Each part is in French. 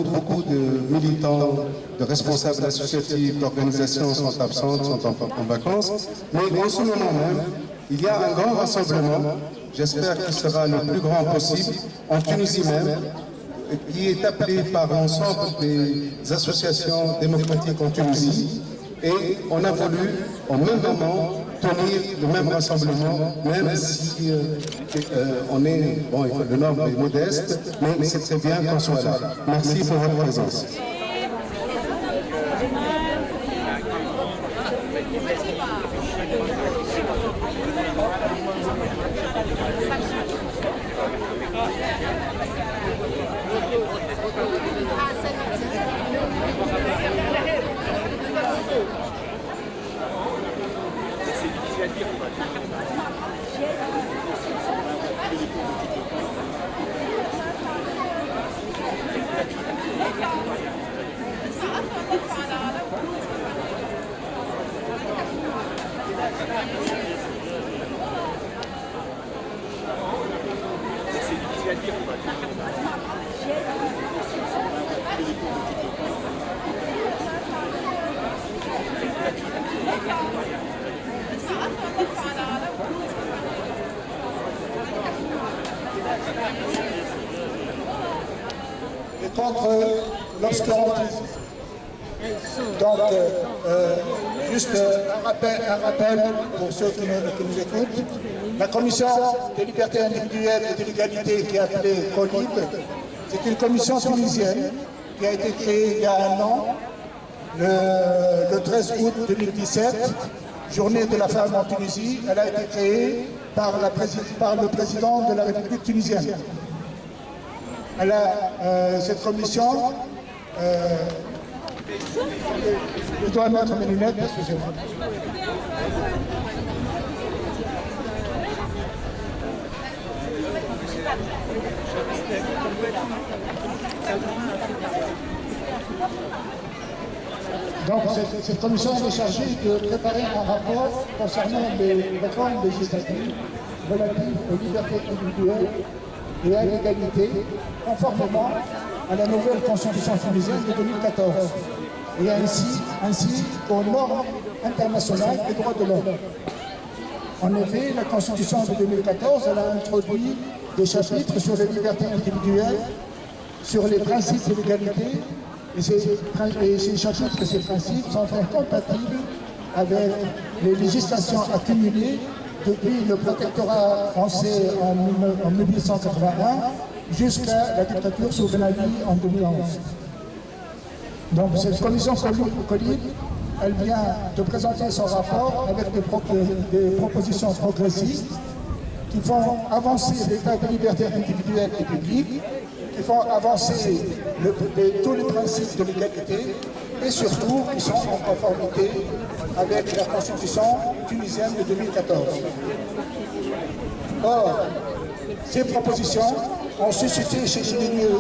Beaucoup de militants, de responsables associatifs, d'organisations sont absents, sont en vacances. Mais en ce moment même, il y a un grand rassemblement, j'espère qu'il sera le plus grand possible, en Tunisie même, qui est appelé par l'ensemble des associations démocratiques en Tunisie. Et on a voulu, au même moment, tenir le même rassemblement, même si on est, bon, le nombre est modeste, mais c'est très bien qu'on soit là. Merci pour votre présence. Et contre lorsqu'on... Donc, juste un rappel pour ceux qui nous écoutent. La Commission des libertés individuelles et de l'égalité qui est appelée COLIB, c'est une commission tunisienne qui a été créée il y a un an, le 13 août 2017, journée de la femme en Tunisie. Elle a été créée par le président de la République tunisienne. Cette commission, je dois mettre mes lunettes, excusez-moi. Donc cette commission est chargée de préparer un rapport concernant les réformes législatives relatives aux libertés individuelles et à l'égalité, conformément à la nouvelle Constitution tunisienne de 2014, et ainsi aux normes internationales des droits de l'homme. En effet, la Constitution de 2014 elle a introduit des chapitres sur les libertés individuelles, sur les principes de l'égalité, et ces chapitres et ces principes sont incompatibles avec les législations accumulées depuis le protectorat français en 1881 jusqu'à la dictature sous Ben Ali en 2011. Donc cette commission COLIB elle vient de présenter son rapport avec des propositions progressistes qui font avancer l'état de liberté individuelle et publique, qui font avancer tous les principes de l'égalité et surtout qui sont en conformité avec la constitution tunisienne de 2014. Or, ces propositions ont suscité chez les milieux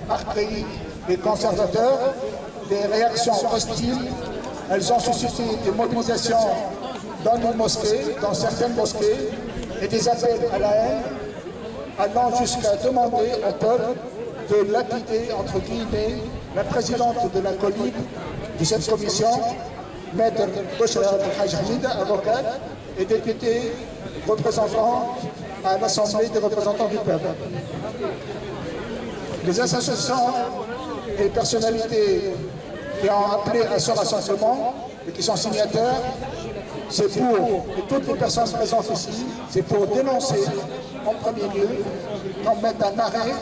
archaïques et conservateurs des réactions hostiles. Elles ont suscité des mobilisations dans les mosquées, dans certaines mosquées, et des appels à la haine, allant jusqu'à demander au peuple de lapider, entre guillemets, la présidente de la COLIB, de cette commission, Maître Bouchra Hamida, avocate, et député représentant à l'Assemblée des représentants du peuple. Les associations et personnalités qui ont appelé à ce rassemblement et qui sont signataires, c'est pour, et toutes les personnes présentes ici, c'est pour dénoncer en premier lieu, qu'on mette un arrêt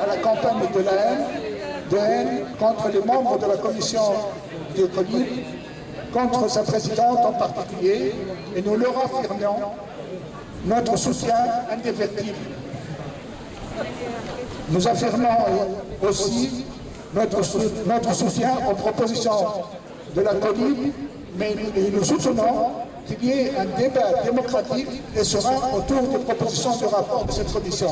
à la campagne de la haine contre les membres de la commission de COLIB, contre sa présidente en particulier, et nous leur affirmons notre soutien indéfectible. Nous affirmons aussi notre soutien aux propositions de la COLIB, mais nous soutenons qu'il y ait un débat démocratique et serein autour des propositions du rapport de cette commission.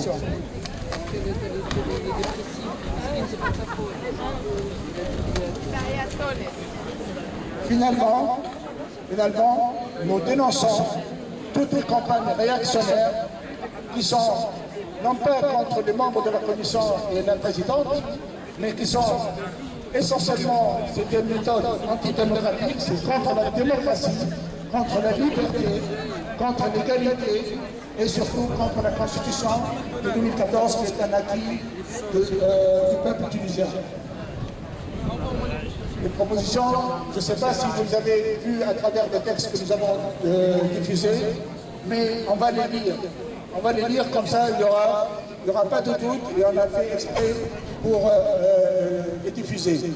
Finalement, nous dénonçons toutes les campagnes réactionnaires qui sont non pas contre les membres de la commission et la présidente, mais qui sont essentiellement des méthodes antidémocratiques, c'est contre la démocratie, contre la liberté, contre l'égalité et surtout contre la Constitution de 2014 qui est un acquis du peuple tunisien. Les propositions, je ne sais pas si vous les avez vues à travers les textes que nous avons diffusés, mais on va les lire. On va les lire comme ça, il n'y aura pas de doute et on a fait exprès pour les diffuser.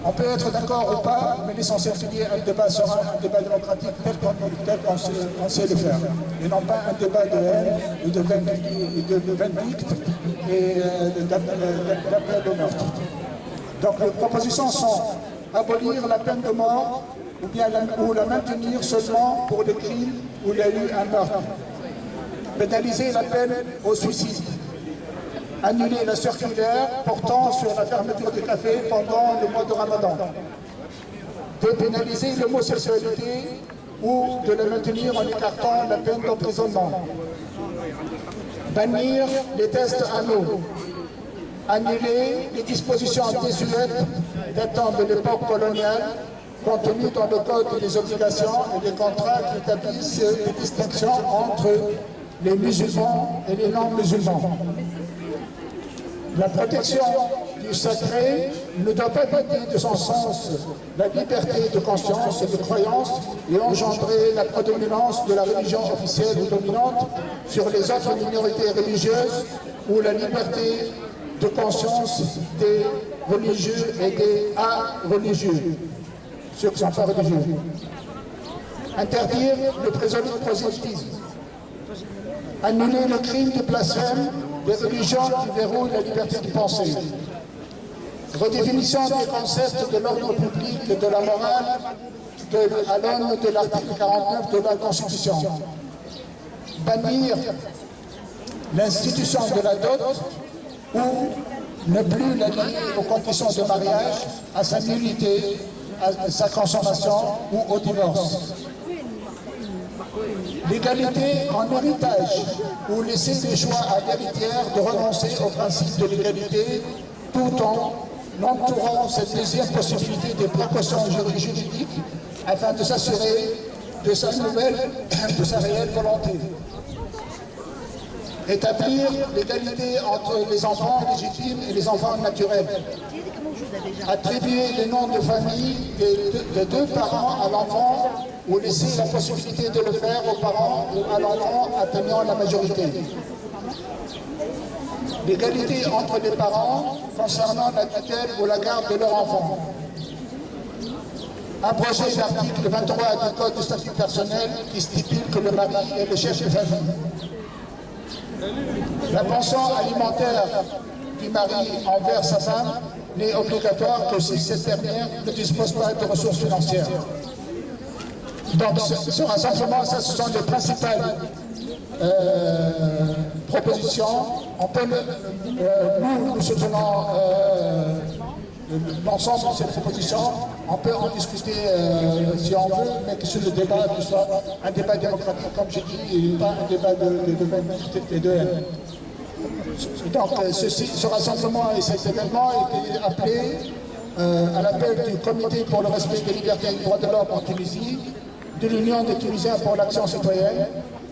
On peut être d'accord ou pas, mais l'essentiel c'est qu'il y ait un débat serein, un débat démocratique tel qu'on sait le faire. Et non pas un débat de haine, et de vindicte et d'appel au meurtre. Donc les propositions sont abolir la peine de mort ou la maintenir seulement pour les crimes où il y a eu un meurtre. Pénaliser la peine au suicide. Annuler la circulaire portant sur la fermeture des cafés pendant le mois de Ramadan. Dépénaliser l'homosexualité ou de la maintenir en écartant la peine d'emprisonnement. Bannir les tests anneaux. Annuler les dispositions désuètes datant de l'époque coloniale contenues dans le Code des obligations et des contrats qui établissent des distinctions entre les musulmans et les non-musulmans. La protection du sacré ne doit pas vider de son sens la liberté de conscience et de croyance et engendrer la prédominance de la religion officielle ou dominante sur les autres minorités religieuses ou la liberté de conscience des religieux et des a-religieux, ceux qui ne sont pas religieux. Interdire le prosélytisme. Annuler le crime de blasphème des religions qui verrouillent la liberté de penser. Redéfinition des concepts de l'ordre public et de la morale à l'aune de l'article 49 de la Constitution. Bannir l'institution de la dot ou ne plus la lier aux conditions de mariage, à sa nullité, à sa consommation ou au divorce. L'égalité en héritage, ou laisser les choix à l'héritière de renoncer au principe de l'égalité, tout en entourant cette deuxième possibilité des précautions juridiques afin de s'assurer de sa réelle volonté. Établir l'égalité entre les enfants légitimes et les enfants naturels. Attribuer les noms de famille des deux parents à l'enfant ou laisser la possibilité de le faire aux parents ou à l'enfant atteignant la majorité. L'égalité entre les parents concernant la tutelle ou la garde de leur enfant. abroger l'article 23 du Code de statut personnel qui stipule que le mari est le chef de famille. La pension alimentaire du mari envers sa femme n'est obligatoire que si cette dernière ne dispose pas de ressources financières. Donc ce rassemblement, ça, ce sont les principales propositions. On peut, nous soutenons l'ensemble de ces propositions. On peut en discuter si on veut, mais que ce débat soit un débat démocratique, comme j'ai dit, et pas un débat de haine. Donc ce rassemblement et cet événement a été appelé à l'appel du Comité pour le respect des libertés et des droits de l'homme en Tunisie, de l'Union des Tunisiens pour l'action citoyenne,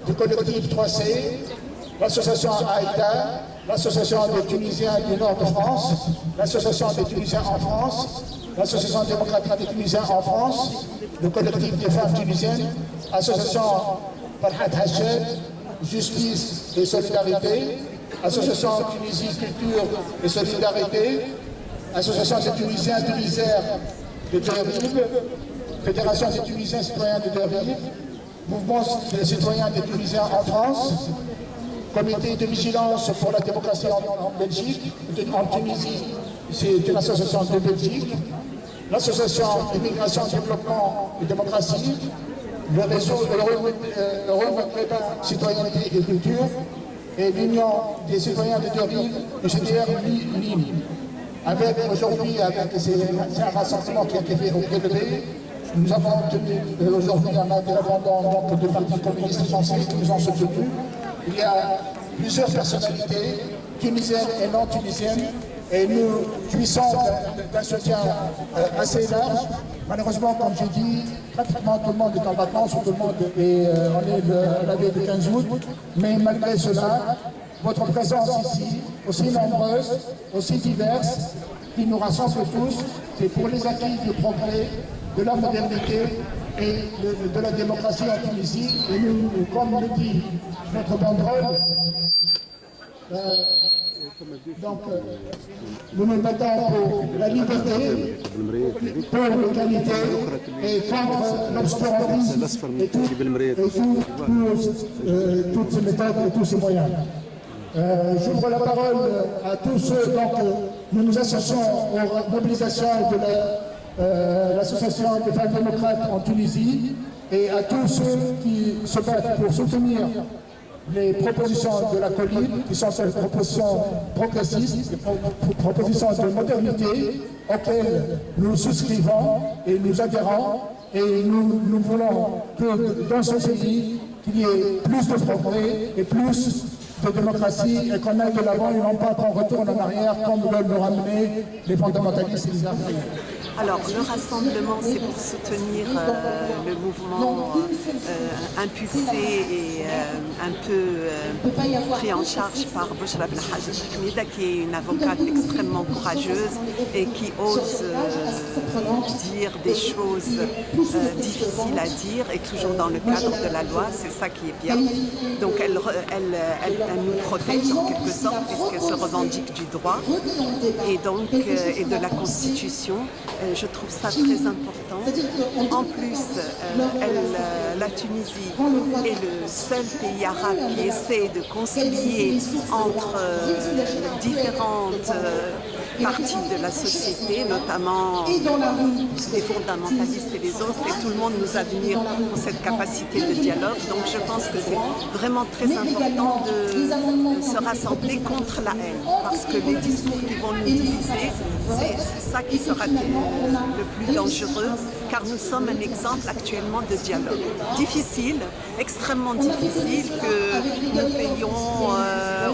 du collectif 3C, l'association AITA, l'association des Tunisiens du Nord de France, l'association des Tunisiens en France, l'association démocratique des Tunisiens en France, le collectif des femmes tunisiennes, l'association Farhat Hached, Justice et Solidarité, Association Tunisie Culture et Solidarité, Association des Tunisiens de l'Isère de Deux-Rives, Fédération des Tunisiens citoyens de Deux-Rives, Mouvement des citoyens des Tunisiens en France, Comité de vigilance pour la démocratie en Belgique, en Tunisie, c'est une association de Belgique, l'association Immigration, Développement et Démocratie, le réseau Euromaghrébin Citoyenneté et Culture, et l'Union des citoyens de Deux-Rives, le GDR Nîmes. Avec aujourd'hui, c'est un rassemblement qui a été fait au PLB. Nous avons tenu aujourd'hui un indépendant de partis communistes français qui nous ont soutenus. Il y a plusieurs personnalités, tunisiennes et non tunisiennes, et nous jouissons d'un soutien assez large. Malheureusement, comme j'ai dit, pratiquement tout le monde est en vacances, tout le monde est, on est la veille du 15 août, mais malgré cela, votre présence ici, aussi nombreuse, aussi diverse, qui nous rassemble tous, c'est pour les acquis du progrès, de la modernité et de la démocratie en Tunisie. Et nous, comme le dit notre banderole, nous nous battons pour la liberté, pour l'égalité et contre l'obscurantisme et toutes ces méthodes et tous ces moyens. J'ouvre la parole à tous ceux, donc nous nous associons aux mobilisations de l'association des femmes démocrates en Tunisie et à tous ceux qui se battent pour soutenir les propositions de la COLIB, qui sont des propositions progressistes, des propositions de modernité auxquelles nous souscrivons et nous adhérons. Et nous voulons que dans ce pays, qu'il y ait plus de progrès et plus de démocratie et qu'on aille de l'avant et non pas qu'on retourne en arrière comme veulent nous ramener les fondamentalistes et les armées. Alors, le rassemblement, c'est pour soutenir le mouvement impulsé et un peu pris en charge par Bouchra Ben Hajj Hamida, qui est une avocate extrêmement courageuse et qui ose dire des choses difficiles à dire et toujours dans le cadre de la loi. C'est ça qui est bien. Donc, elle nous protège en quelque sorte puisqu'elle se revendique du droit et donc et de la Constitution. Je trouve ça très important. En plus, la Tunisie est le seul pays arabe qui essaie de concilier entre différentes parties de la société, notamment les fondamentalistes et les autres, et tout le monde nous admire pour cette capacité de dialogue. Donc je pense que c'est vraiment très important de se rassembler contre la haine, parce que les discours qui vont nous diviser, c'est ça qui sera le plus dangereux, car nous sommes un exemple actuellement de dialogue. Difficile, extrêmement difficile, que nous payons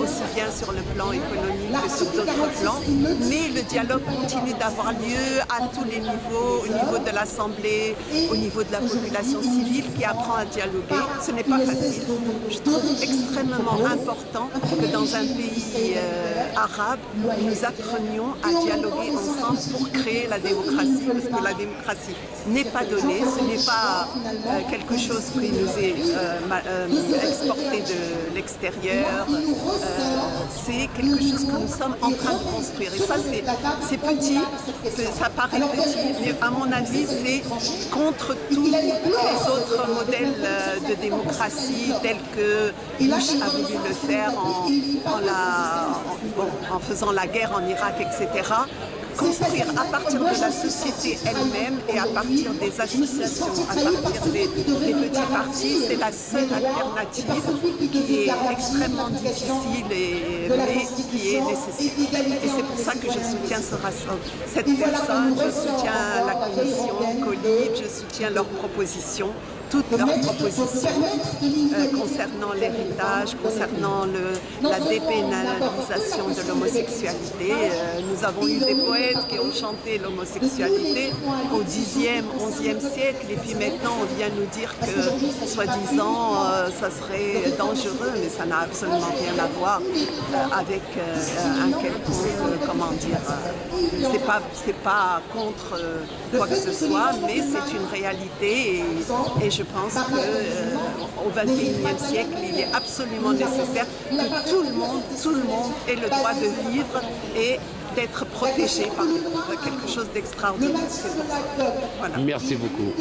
aussi bien sur le plan économique que sur d'autres plans, mais le dialogue continue d'avoir lieu à tous les niveaux, au niveau de l'Assemblée, au niveau de la population civile qui apprend à dialoguer. Ce n'est pas facile. Je trouve extrêmement important que dans un pays arabe, nous apprenions à dialoguer ensemble pour créer la démocratie, parce que la démocratie n'est pas donné, ce n'est pas quelque chose qui nous est exporté de l'extérieur, c'est quelque chose que nous sommes en train de construire. Et ça, c'est petit, ça paraît petit, mais à mon avis, c'est contre tous les autres modèles de démocratie tels que Bush a voulu le faire en faisant la guerre en Irak, etc. Construire à partir de la société elle-même et à partir des associations, à partir des petits partis, c'est la seule alternative qui est extrêmement difficile mais qui est nécessaire. Et c'est pour ça que je soutiens cette personne, je soutiens la commission Colib, je soutiens leurs propositions. Toutes leurs propositions concernant l'héritage, concernant la dépénalisation de l'homosexualité. Nous avons eu des poètes qui ont chanté l'homosexualité au Xe, XIe siècle et puis maintenant on vient nous dire que, soi-disant, ça serait dangereux, mais ça n'a absolument rien à voir avec un quelconque, comment dire, c'est pas contre quoi que ce soit, mais c'est une réalité et je pense qu'au XXIe siècle, il est absolument nécessaire que tout le monde ait le droit de vivre et d'être protégé par quelque chose d'extraordinaire. Voilà. Merci beaucoup.